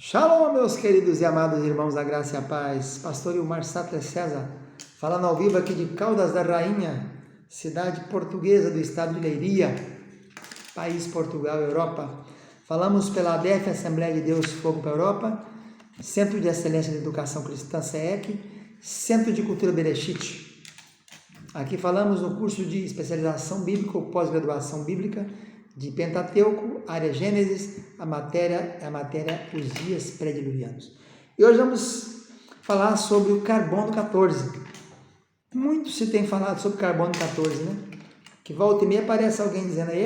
Shalom, meus queridos e amados irmãos da graça e a paz. Pastor Ilmar Sattler César, falando ao vivo aqui de Caldas da Rainha, cidade portuguesa do estado de Leiria, país Portugal, Europa. Falamos pela ADEF, Assembleia de Deus Fogo para a Europa, Centro de Excelência de Educação Cristã, SEEC, Centro de Cultura Bereshit. Aqui falamos no curso de especialização bíblica ou pós-graduação bíblica de Pentateuco, área Gênesis, a matéria Os Dias Pré-Diluvianos. E hoje vamos falar sobre o Carbono 14. Muito se tem falado sobre Carbono 14, né? Que volta e meia aparece alguém dizendo aí,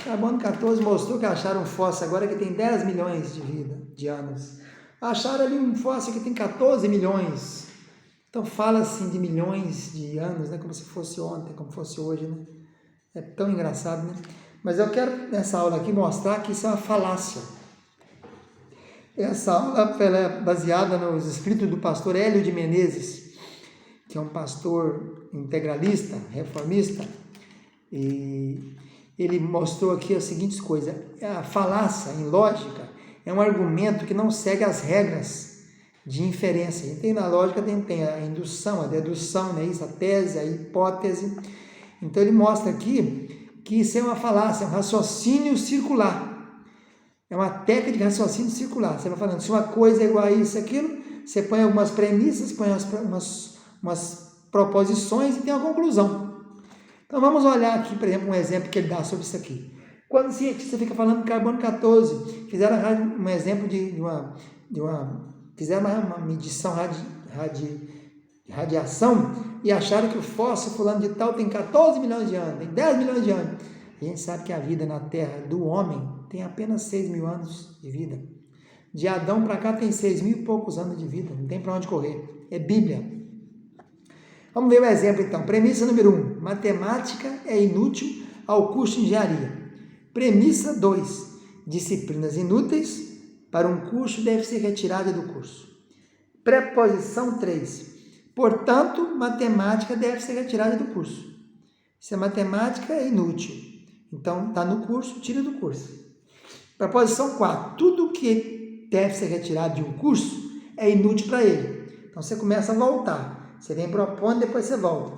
Carbono 14 mostrou que acharam um fóssil agora que tem 10 milhões de anos. Acharam ali um fóssil que tem 14 milhões. Então fala assim de milhões de anos, né? Como se fosse ontem, como fosse hoje, né? É tão engraçado, né? Mas eu quero, nessa aula aqui, mostrar que isso é uma falácia. Essa aula ela é baseada nos escritos do pastor Hélio de Menezes, que é um pastor integralista, reformista, e ele mostrou aqui as seguintes coisas. A falácia, em lógica, é um argumento que não segue as regras de inferência. E tem na lógica, tem a indução, a dedução, né? Isso, a tese, a hipótese. Então ele mostra aqui que isso é uma falácia, é um raciocínio circular. É uma técnica de raciocínio circular. Você vai falando, se uma coisa é igual a isso, aquilo, você põe algumas premissas, põe umas proposições e tem uma conclusão. Então vamos olhar aqui, por exemplo, um exemplo que ele dá sobre isso aqui. Quando o cientista fica falando de carbono 14, fizeram um exemplo fizeram uma medição de radiação e acharam que o fóssil fulano de tal tem 14 milhões de anos, tem 10 milhões de anos. A gente sabe que a vida na Terra do homem tem apenas 6 mil anos de vida. De Adão para cá tem 6 mil e poucos anos de vida, não tem para onde correr. É Bíblia. Vamos ver o exemplo então. Premissa número 1. Matemática é inútil ao curso de engenharia. Premissa 2. Disciplinas inúteis para um curso deve ser retirada do curso. Preposição 3. Portanto, matemática deve ser retirada do curso. Se a matemática é inútil, então está no curso, tira do curso. Preposição 4. Tudo que deve ser retirado de um curso é inútil para ele. Então você começa a voltar. Você vem propondo, depois você volta.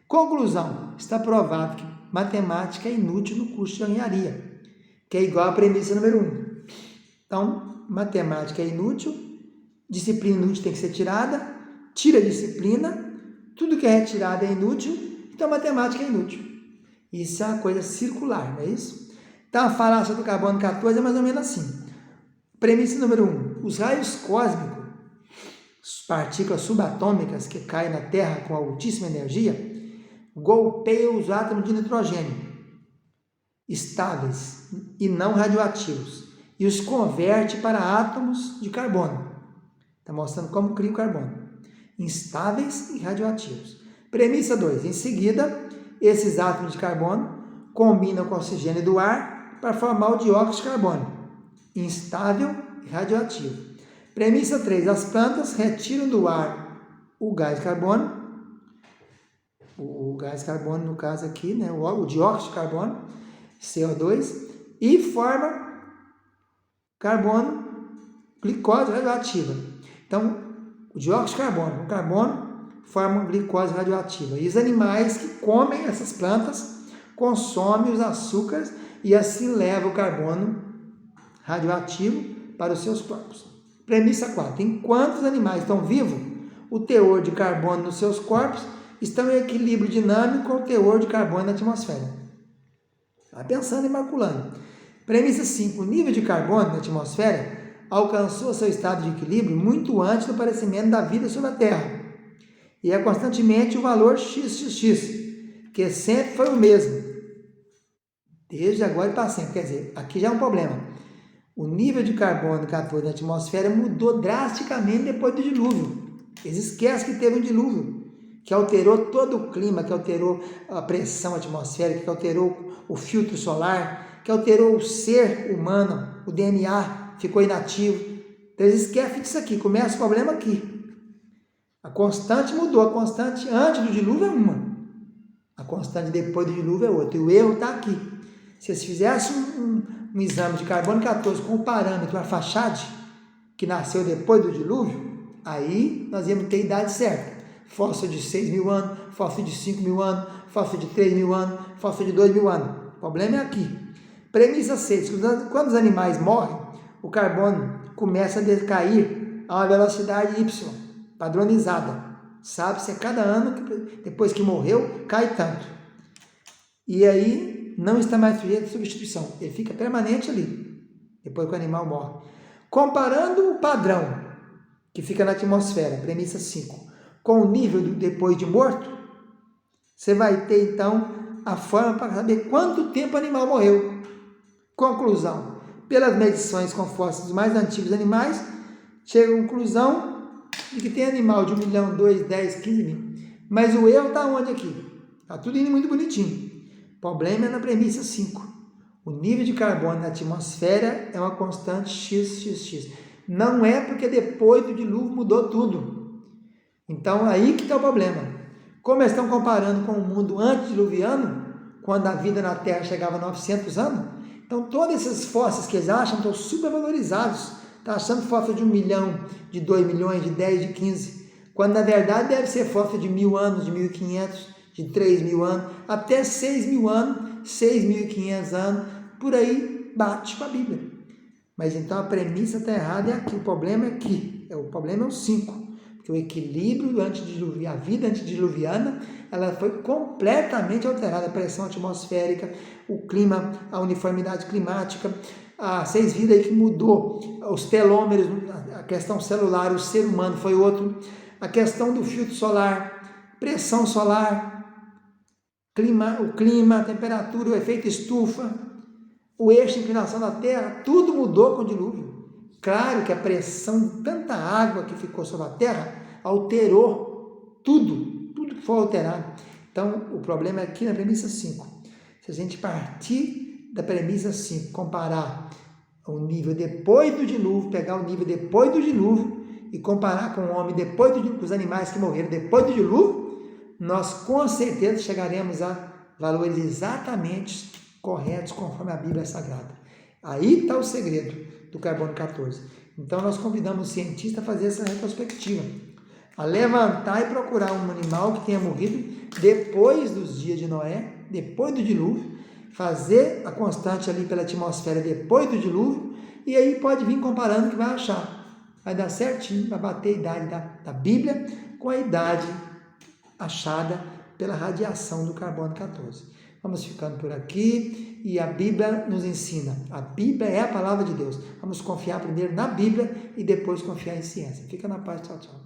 Conclusão. Está provado que matemática é inútil no curso de engenharia, que é igual à premissa número 1. Então, matemática é inútil, disciplina inútil tem que ser tirada, tira a disciplina, tudo que é retirado é inútil, então matemática é inútil. Isso é uma coisa circular, não é isso? Então a falácia do carbono 14 é mais ou menos assim. Premissa número 1. Os raios cósmicos, partículas subatômicas que caem na Terra com altíssima energia, golpeiam os átomos de nitrogênio, estáveis e não radioativos, e os converte para átomos de carbono. Está mostrando como cria o carbono. Instáveis e radioativos. Premissa 2. Em seguida, esses átomos de carbono combinam com o oxigênio do ar para formar o dióxido de carbono, instável e radioativo. Premissa 3. As plantas retiram do ar o gás carbono, no caso aqui, né, o dióxido de carbono, CO2, e forma carbono, glicose radioativa. Então, o dióxido de carbono, o carbono forma glicose radioativa. E os animais que comem essas plantas consomem os açúcares e assim levam o carbono radioativo para os seus corpos. Premissa 4. Enquanto os animais estão vivos, o teor de carbono nos seus corpos está em equilíbrio dinâmico com o teor de carbono na atmosfera. Está pensando e calculando. Premissa 5. O nível de carbono na atmosfera alcançou seu estado de equilíbrio muito antes do aparecimento da vida sobre a Terra. E é constantemente o valor XXX, que sempre foi o mesmo, desde agora e para sempre. Quer dizer, aqui já é um problema. O nível de carbono 14 na atmosfera mudou drasticamente depois do dilúvio. Eles esquecem que teve um dilúvio, que alterou todo o clima, que alterou a pressão atmosférica, que alterou o filtro solar, que alterou o ser humano, o DNA, ficou inativo. Então eles esquecem disso aqui, começa o problema aqui. A constante mudou, a constante antes do dilúvio é uma, a constante depois do dilúvio é outra, e o erro está aqui. Se eles fizessem um exame de carbono 14 com o parâmetro Arfachad, que nasceu depois do dilúvio, aí nós íamos ter a idade certa. Fóssil de 6.000 anos, fóssil de 5.000 anos, fóssil de 3.000 anos, fóssil de 2.000 anos. O problema é aqui. Premissa 6. Quando os animais morrem, o carbono começa a decair a uma velocidade Y, padronizada. Sabe-se a cada ano, depois que morreu, cai tanto. E aí não está mais sujeito a substituição. Ele fica permanente ali, depois que o animal morre. Comparando o padrão que fica na atmosfera, premissa 5, com o nível do depois de morto, você vai ter então a forma para saber quanto tempo o animal morreu. Conclusão: pelas medições com fósseis mais antigos animais, chega à conclusão de que tem animal de 1 milhão, 2, 10, 15 mil. Mas o erro está onde aqui? Está tudo indo muito bonitinho. O problema é na premissa 5. O nível de carbono na atmosfera é uma constante XXX. Não é porque depois do dilúvio mudou tudo. Então, aí que está o problema. Como eles estão comparando com o mundo antediluviano, quando a vida na Terra chegava a 900 anos, então todos esses fósseis que eles acham estão supervalorizados. Está achando fóssil de 1 milhão, de 2 milhões, de 10, de 15. Quando na verdade deve ser fóssil de 1.000 anos, de 1.500, de 3.000 anos, até 6.000 anos, 6.500 anos, por aí bate com a Bíblia. Mas então a premissa está errada, é aqui. O problema é aqui. O problema é o 5. Porque o equilíbrio antediluviano, a vida antediluviana, ela foi completamente alterada. A pressão atmosférica, o clima, a uniformidade climática. Vocês viram aí que mudou os telômeros, a questão celular, o ser humano foi outro. A questão do filtro solar, pressão solar, o clima, a temperatura, o efeito estufa, o eixo de inclinação da Terra, tudo mudou com o dilúvio. Claro que a pressão de tanta água que ficou sobre a Terra alterou tudo que foi alterado. Então, o problema é aqui na premissa 5. Se a gente partir da premissa 5, comparar o nível depois do dilúvio, pegar o nível depois do dilúvio e comparar com o homem depois do dilúvio, com os animais que morreram depois do dilúvio, nós com certeza chegaremos a valores exatamente corretos conforme a Bíblia Sagrada. Aí está o segredo do carbono 14. Então nós convidamos o cientista a fazer essa retrospectiva, a levantar e procurar um animal que tenha morrido depois dos dias de Noé, depois do dilúvio, fazer a constante ali pela atmosfera depois do dilúvio, e aí pode vir comparando que vai achar. Vai dar certinho, vai bater a idade da Bíblia com a idade achada pela radiação do carbono 14. Vamos ficando por aqui, e a Bíblia nos ensina. A Bíblia é a palavra de Deus. Vamos confiar primeiro na Bíblia e depois confiar em ciência. Fica na paz, tchau, tchau.